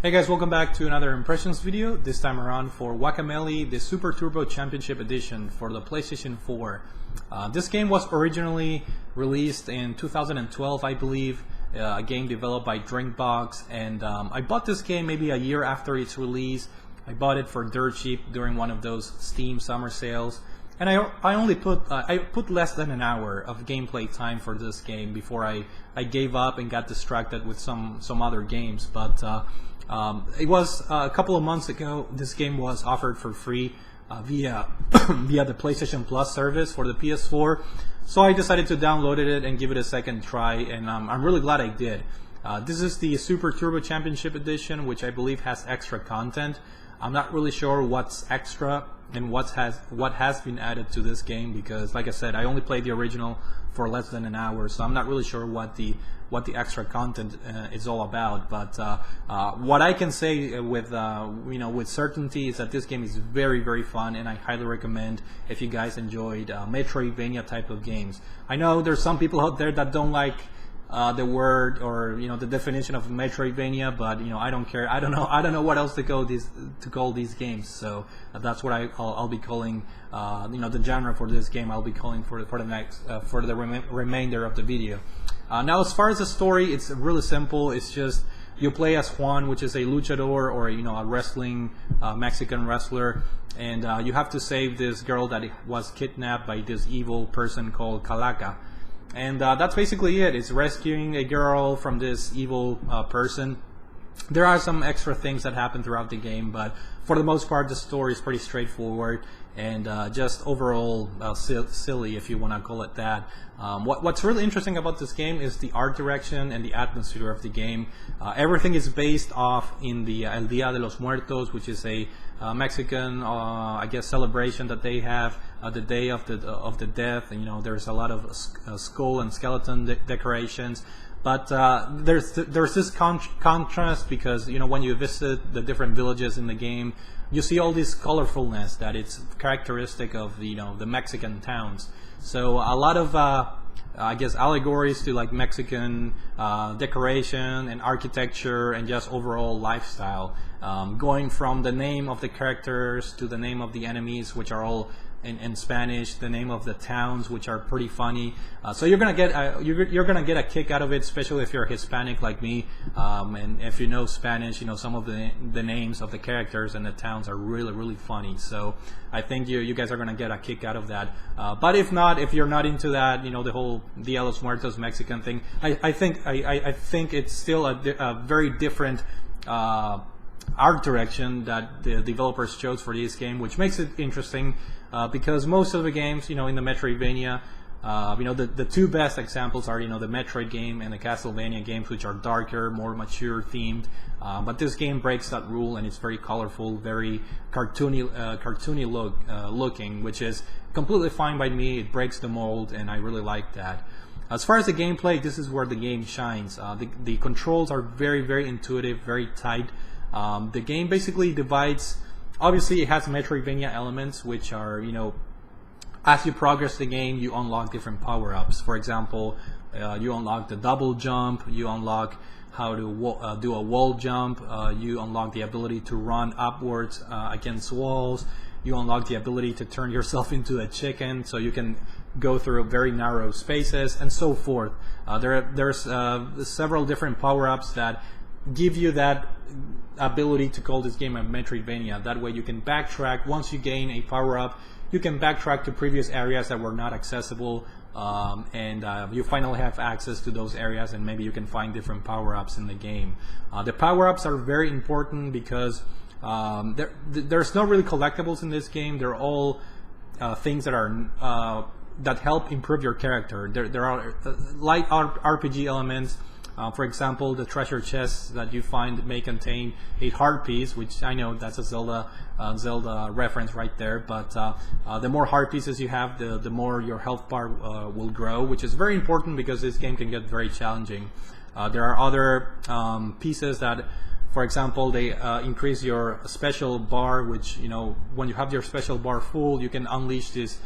Hey guys, welcome back to another impressions video, this time around for Guacamelee, the Super Turbo Championship Edition for the PlayStation 4. This game was originally released in 2012, I believe, a game developed by Drinkbox, and I bought this game maybe a year after its release. I bought it for dirt cheap during one of those Steam summer sales, and I only put less than an hour of gameplay time for this game before I gave up and got distracted with some other games. But it was a couple of months ago. This game was offered for free via the PlayStation Plus service for the PS4, so I decided to download it and give it a second try, and I'm really glad I did. This is the Super Turbo Championship Edition, which I believe has extra content. I'm not really sure what's extra and what has been added to this game, because like I said, I only played the original for less than an hour, so I'm not really sure what the extra content is all about. But what I can say with with certainty is that this game is very fun, and I highly recommend if you guys enjoyed Metroidvania type of games. I know there's some people out there that don't like the word or the definition of Metroidvania, but I don't care. I don't know what else to call these games. So that's what I'll be calling the genre for this game. I'll be calling for the remainder of the video. Now, as far as the story, it's really simple. It's just you play as Juan, which is a luchador, or a wrestling Mexican wrestler, and you have to save this girl that was kidnapped by this evil person called Calaca. And that's basically it. It's rescuing a girl from this evil person. There are some extra things that happen throughout the game, but for the most part, the story is pretty straightforward and just overall silly, if you want to call it that. What's really interesting about this game is the art direction and the atmosphere of the game. Everything is based off in the El Día de los Muertos, which is a Mexican, I guess, celebration that they have, the day of the death. And there's a lot of skull and skeleton decorations. But there's this contrast, because when you visit the different villages in the game, you see all this colorfulness that it's characteristic of the Mexican towns. So a lot of I guess allegories to like Mexican decoration and architecture and just overall lifestyle, going from the name of the characters to the name of the enemies, which are all in Spanish, the name of the towns, which are pretty funny. So you're gonna get a kick out of it, especially if you're Hispanic like me, and if you know Spanish, some of the names of the characters and the towns are really funny. So I think you guys are gonna get a kick out of that. But if not, if you're not into that, the whole Dia de los Muertos Mexican thing, I think it's still a very different art direction that the developers chose for this game, which makes it interesting, because most of the games, in the Metroidvania, the two best examples are, the Metroid game and the Castlevania games, which are darker, more mature themed. But this game breaks that rule, and it's very colorful, very cartoony looking, which is completely fine by me. It breaks the mold, and I really like that. As far as the gameplay, this is where the game shines. The controls are very intuitive, very tight. The game basically divides. Obviously, it has Metroidvania elements, which are, as you progress the game, you unlock different power-ups. For example, you unlock the double jump, you unlock how to do a wall jump, you unlock the ability to run upwards against walls, you unlock the ability to turn yourself into a chicken, so you can go through very narrow spaces, and so forth. There's several different power-ups that give you that ability to call this game a Metroidvania. That way you can backtrack. Once you gain a power-up, you can backtrack to previous areas that were not accessible, and you finally have access to those areas, and maybe you can find different power-ups in the game. The power-ups are very important because there's no really collectibles in this game. They're all things that are that help improve your character. There are light RPG elements. For example, the treasure chests that you find may contain a heart piece, which I know that's a Zelda reference right there. But the more heart pieces you have, the more your health bar will grow, which is very important because this game can get very challenging. There are other pieces that, for example, they increase your special bar, which when you have your special bar full, you can unleash this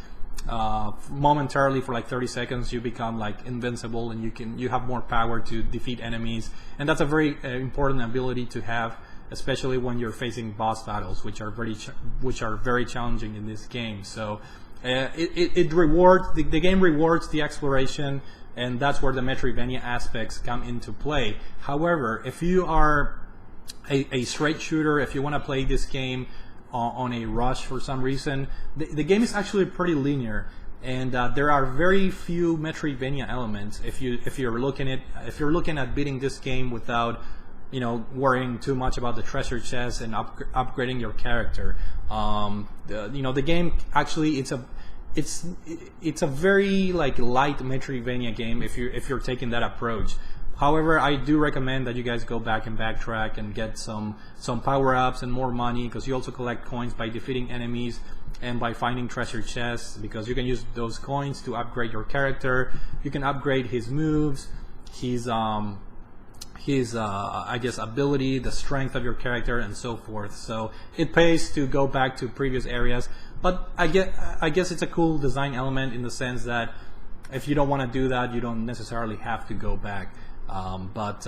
momentarily for like 30 seconds. You become like invincible, and you have more power to defeat enemies, and that's a very important ability to have especially when you're facing boss battles, which are very challenging in this game. So it rewards the game rewards the exploration, and that's where the Metroidvania aspects come into play. However, if you are a straight shooter, if you want to play this game on a rush for some reason, the game is actually pretty linear, and there are very few Metroidvania elements. If you're looking at beating this game without worrying too much about the treasure chest and upgrading your character, the game actually it's a very light Metroidvania game if you're taking that approach. However, I do recommend that you guys go back and backtrack and get some power-ups and more money, because you also collect coins by defeating enemies and by finding treasure chests, because you can use those coins to upgrade your character. You can upgrade his moves, his I guess ability, the strength of your character, and so forth. So it pays to go back to previous areas, but I guess it's a cool design element in the sense that if you don't want to do that, you don't necessarily have to go back. But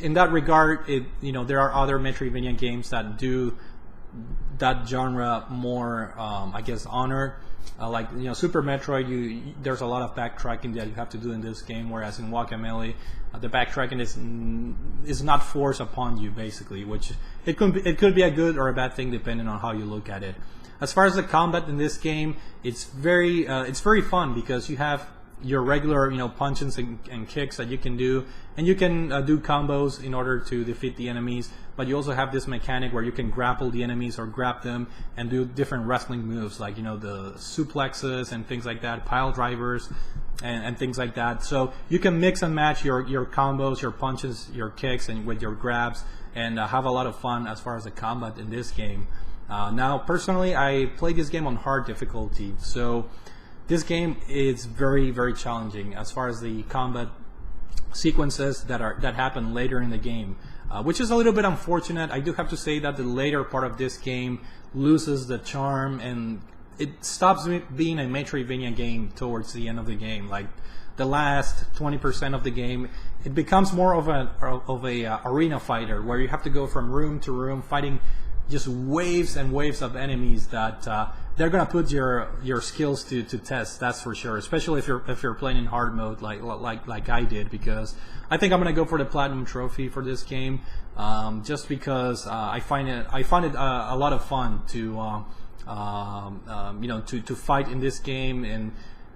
in that regard, there are other Metroidvania games that do that genre more, I guess, honor. Like Super Metroid, there's a lot of backtracking that you have to do in this game, whereas in Guacamelee, the backtracking is not forced upon you, basically, which it could be a good or a bad thing depending on how you look at it. As far as the combat in this game, it's very fun, because you have your regular punches and kicks that you can do, and you can do combos in order to defeat the enemies, but you also have this mechanic where you can grapple the enemies or grab them and do different wrestling moves, like the suplexes and things like that, pile drivers and things like that. So you can mix and match your combos, your punches, your kicks, and with your grabs, and have a lot of fun as far as the combat in this game. Now personally, I played this game on hard difficulty, so this game is very, very challenging as far as the combat sequences that happen later in the game, which is a little bit unfortunate. I do have to say that the later part of this game loses the charm, and it stops being a Metroidvania game towards the end of the game. Like the last 20% of the game, it becomes more of a arena fighter, where you have to go from room to room fighting just waves and waves of enemies that they're gonna put your skills to test. That's for sure. Especially if you're playing in hard mode like I did, because I think I'm gonna go for the platinum trophy for this game, just because I find it a lot of fun to to fight in this game, and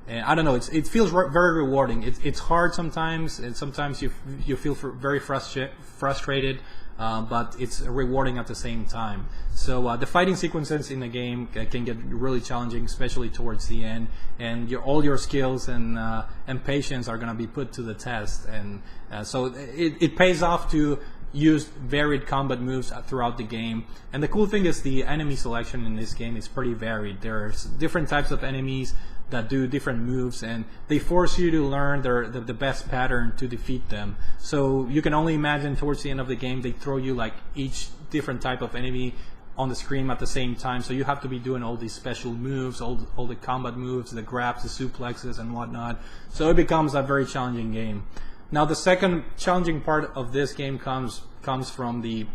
I don't know, it feels very rewarding. It's hard sometimes, and sometimes you feel very frustrated. But it's rewarding at the same time. So the fighting sequences in the game can get really challenging, especially towards the end, and all your skills and patience are going to be put to the test. And so it pays off to use varied combat moves throughout the game. And the cool thing is the enemy selection in this game is pretty varied. There's different types of enemies that do different moves, and they force you to learn the best pattern to defeat them. So you can only imagine towards the end of the game, they throw you like each different type of enemy on the screen at the same time, so you have to be doing all these special moves, all the combat moves, the grabs, the suplexes and whatnot. So it becomes a very challenging game. Now the second challenging part of this game comes from the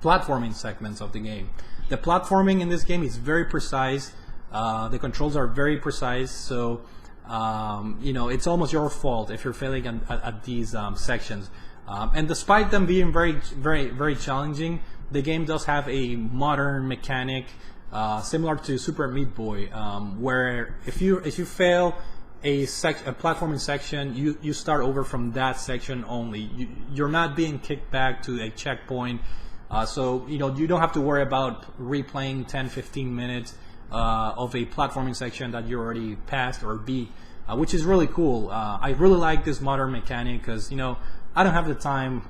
platforming segments of the game. The platforming in this game is very precise. The controls are very precise, so it's almost your fault if you're failing at these sections. And despite them being very, very, very challenging, the game does have a modern mechanic similar to Super Meat Boy, where if you fail a platforming section, you start over from that section only. You're not being kicked back to a checkpoint, so you don't have to worry about replaying 10-15 minutes of a platforming section that you already passed or beat, which is really cool. I really like this modern mechanic because I don't have the time.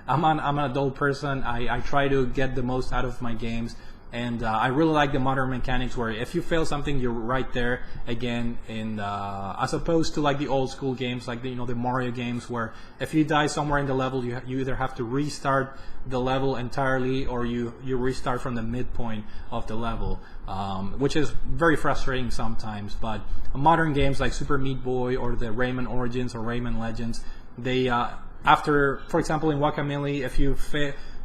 I'm an adult person. I try to get the most out of my games, and I really like the modern mechanics where if you fail something, you're right there again. And as opposed to like the old school games, like the Mario games, where if you die somewhere in the level, you either have to restart the level entirely or you restart from the midpoint of the level, which is very frustrating sometimes. But modern games like Super Meat Boy or the Rayman Origins or Rayman Legends, they after, for example, in Guacamelee, if you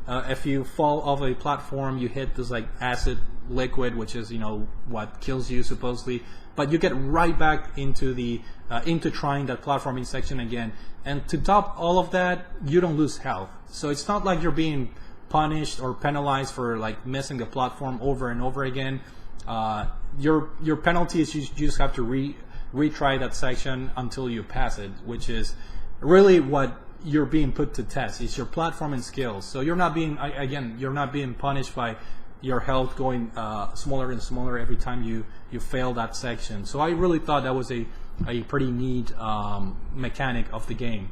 if you fall off a platform, you hit this like acid liquid, which is, you know, what kills you supposedly, but you get right back into the into trying that platforming section again. And to top all of that, you don't lose health, so it's not like you're being punished or penalized for like missing the platform over and over again. Your penalty is you just have to retry that section until you pass it, which is really what you're being put to test. It's your platforming skills. So you're not being, again, you're not being punished by your health going smaller and smaller every time you fail that section. So I really thought that was a pretty neat mechanic of the game.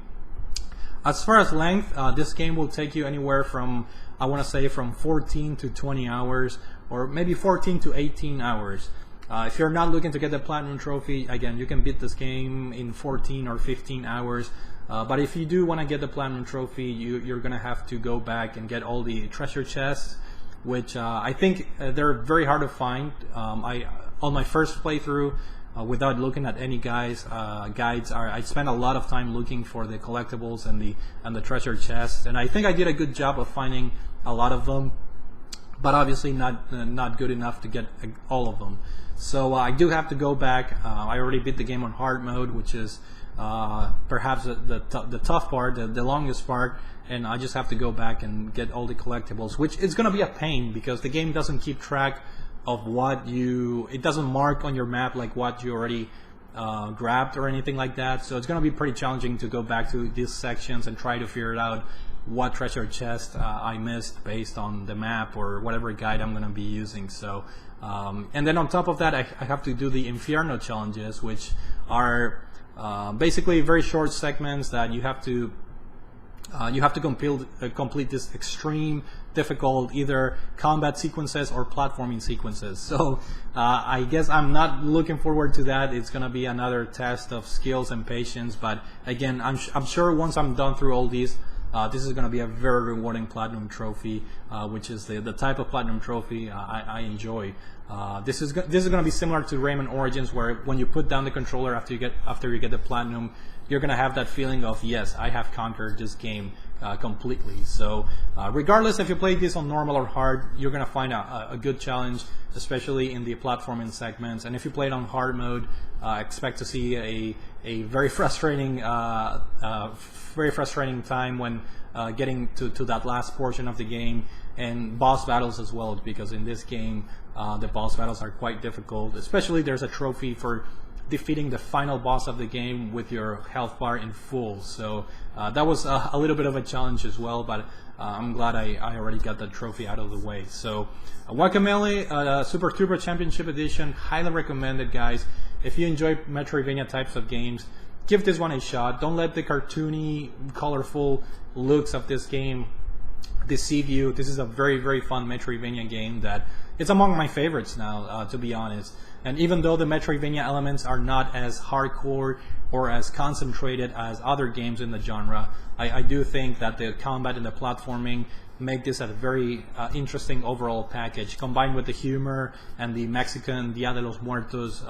As far as length, this game will take you anywhere from, I want to say, from 14 to 20 hours, or maybe 14 to 18 hours. If you're not looking to get the Platinum Trophy, again, you can beat this game in 14 or 15 hours. But if you do want to get the Platinum Trophy, you're going to have to go back and get all the treasure chests, which I think they're very hard to find. On my first playthrough, without looking at any guides, I spent a lot of time looking for the collectibles and the treasure chests, and I think I did a good job of finding a lot of them, but obviously not good enough to get all of them. So I do have to go back. I already beat the game on hard mode, which is perhaps the tough part, the longest part, and I just have to go back and get all the collectibles, which is going to be a pain because the game doesn't keep track of what it doesn't mark on your map like what you already grabbed or anything like that. So it's going to be pretty challenging to go back to these sections and try to figure out what treasure chest I missed based on the map or whatever guide I'm going to be using. So and then on top of that, I have to do the Infierno challenges, which are basically very short segments that you have to complete this extreme difficult either combat sequences or platforming sequences. So I guess I'm not looking forward to that. It's gonna be another test of skills and patience, but again, I'm sure once I'm done through all these, this is gonna be a very rewarding Platinum Trophy, which is the type of Platinum Trophy I enjoy. This is gonna be similar to Rayman Origins, where when you put down the controller after you get the Platinum, you're gonna have that feeling of, yes, I have conquered this game completely. So regardless if you play this on normal or hard, you're gonna find a good challenge, especially in the platforming segments. And if you play it on hard mode, expect to see a very frustrating time when getting to that last portion of the game, and boss battles as well, because in this game the boss battles are quite difficult. Especially there's a trophy for defeating the final boss of the game with your health bar in full. So that was a little bit of a challenge as well, but I'm glad I already got that trophy out of the way. So Guacamelee Super Turbo Championship Edition, highly recommended, guys. If you enjoy Metroidvania types of games, give this one a shot. Don't let the cartoony, colorful looks of this game deceive you. This is a very, very fun Metroidvania game that it's among my favorites now, to be honest. And even though the Metroidvania elements are not as hardcore or as concentrated as other games in the genre, I do think that the combat and the platforming make this a very interesting overall package, combined with the humor and the Mexican Dia de los Muertos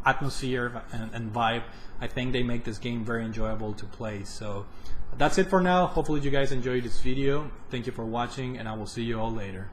atmosphere and vibe. I think they make this game very enjoyable to play. So that's it for now. Hopefully you guys enjoyed this video. Thank you for watching, and I will see you all later.